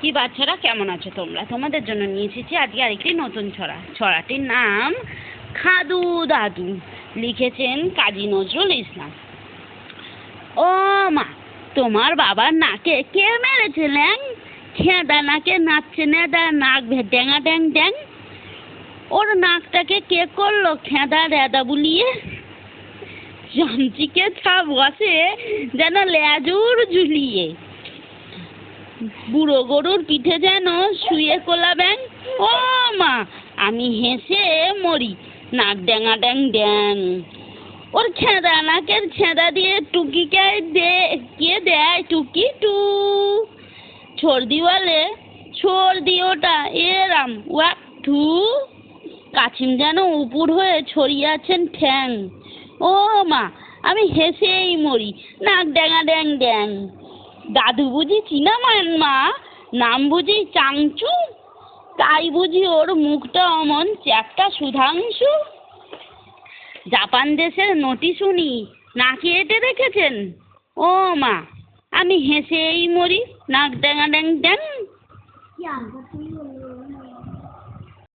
কি বাচ্চারা, কেমন আছো তোমরা? তোমাদের জন্য নিয়ে এসেছি আজকে আরেকটি নতুন ছড়া। ছড়াটির নাম খাদু দাদু, লিখেছেন কাজী নজরুল ইসলাম। ও মা, তোমার বাবার নাকে কে মেরেছে ল্যাং? খেদা নাকে নাচছে নেদা, নাক ড্যাঙা ড্যাং ড্যাং। ওর নাকটাকে কে করলো খেদা রেদা বুলিয়ে? চামচিকে তা বসে যেন লেজুর ঝুলিয়ে। বুড়ো গরুর পিঠে যেন শুয়ে কোলা ব্যাং। ও মা, আমি হেসে মরি, নাক ড্যাঙা ড্যাং ড্যাং। ওর ছেঁদা নাকের ছেঁদা দিয়ে টুকিকে কে দেয় টুকি টু। ছোড় দিওয়ালে ছোড় দিওটা এরাম ওয়াক টু। কাছিম যেন উপুর হয়ে ছড়িয়েছেন ঠ্যাং। ও মা, আমি হেসেই মরি, নাক ড্যাঙা ড্যাং ড্যাং। দাদু বুঝি চীনামান মা, নাম বুঝি চাংচু, তাই বুঝি ওর মুখটা অমন চ্যাপ্টা সুধাংশু। জাপান দেশের নটি শুনি নাকি এঁটে রেখেছেন। ও মা, আমি হেসেই মরি, নাক ড্যাঙা ড্যাং ড্যাং।